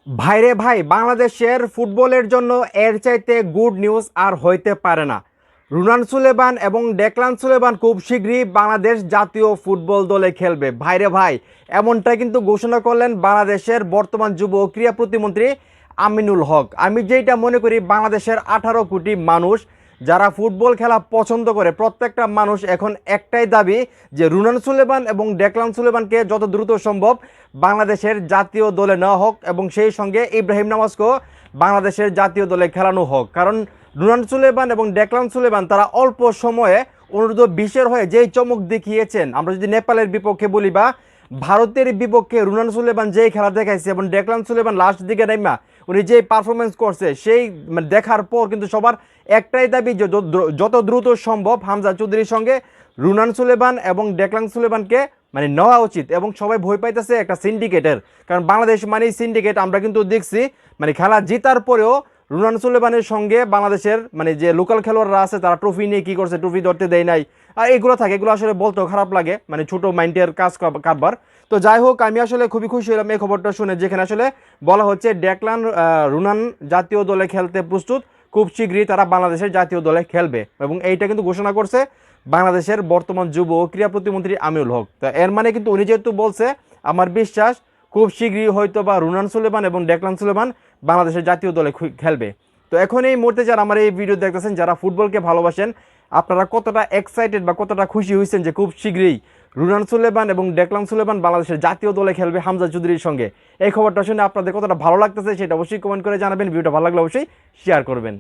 ভাইরে ভাই, বাংলাদেশের ফুটবলের জন্য এর চাইতে গুড নিউজ আর হইতে পারে না। রুনান সুলেমান এবং ডেকলান সুলেমান খুব শীঘ্রই বাংলাদেশ জাতীয় ফুটবল দলে খেলবে। ভাইরে ভাই, এমনটাই কিন্তু ঘোষণা করলেন বাংলাদেশের বর্তমান যুব ও ক্রীড়া প্রতিমন্ত্রী আমিনুল হক। আমি যেটা মনে করি, বাংলাদেশের 18 কোটি মানুষ যারা ফুটবল খেলা পছন্দ করে, প্রত্যেকটা মানুষ এখন একটাই দাবি যে রুনান সুলেমান এবং ডেকলান সুলেমানকে যত দ্রুত সম্ভব বাংলাদেশের জাতীয় দলে নেওয়া হোক এবং সেই সঙ্গে ইব্রাহিম নামাজকেও বাংলাদেশের জাতীয় দলে খেলানো হোক। কারণ রুনান সুলেমান এবং ডেকলান সুলেমান তারা অল্প সময়ে অনূর্ধ্ব-20 হয়ে যেই চমক দেখিয়েছেন, আমরা যদি নেপালের বিপক্ষে বলি বা ভারতের বিপক্ষে রুনান সুলেমান যেই খেলা দেখাইছে এবং ডেকলান সুলেমান লাস্ট দিকে নাইমা উনি যেই পারফরমেন্স করছে, সেই দেখার পর কিন্তু সবার একটাই দাবি যে যত দ্রুত সম্ভব হামজা চৌধুরীর সঙ্গে রুনান সুলেমান এবং ডেকলান সুলেমানকে নেওয়া উচিত। এবং সবাই ভয় পাইতেছে একটা সিন্ডিকেটের, কারণ বাংলাদেশ মানেই সিন্ডিকেট। আমরা কিন্তু দেখছি খেলা জিতার পরেও রুনান সুলেমানের সঙ্গে বাংলাদেশের যে লোকাল খেলোয়াড়রা আছে তারা ট্রফি নিয়ে কী করছে, ট্রফি ধরতে দেয় নাই, আর এগুলো থাকে, এগুলো আসলে বলতেও খারাপ লাগে, ছোটো মাইন্ডের কারবার। তো যাই হোক, আমি আসলে খুবই খুশি হলাম এই খবরটা শুনে, যেখানে আসলে বলা হচ্ছে ডেকলান রুনান জাতীয় দলে খেলতে প্রস্তুত, খুব শীঘ্রই তারা বাংলাদেশের জাতীয় দলে খেলবে। এবং এইটা কিন্তু ঘোষণা করছে বাংলাদেশের বর্তমান যুব ও ক্রীড়া প্রতিমন্ত্রী আমিনুল হক। তো এর কিন্তু উনি যেহেতু বলছে, আমার বিশ্বাস খুব শীঘ্রই হয়তো বা রুনান সুলেমান এবং ডেকলান সুলেমান বাংলাদেশের জাতীয় দলে খেলবে। তো এখন এই মুহূর্তে যারা আমার এই ভিডিও দেখতেছেন, যারা ফুটবলকে ভালোবাসেন, আপনারা কতটা এক্সাইটেড বা কতটা খুশি হয়েছেন যে খুব শীঘ্রই রুনান সুলেমান এবং ডেকলান সুলেমান বাংলাদেশের জাতীয় দলে খেলবে হামজা চৌধুরীর সঙ্গে? এই খবরটা শুনে আপনাদের কতটা ভালো লাগতেছে সেটা অবশ্যই কমেন্ট করে জানাবেন। ভিডিওটা ভালো লাগলে অবশ্যই শেয়ার করবেন।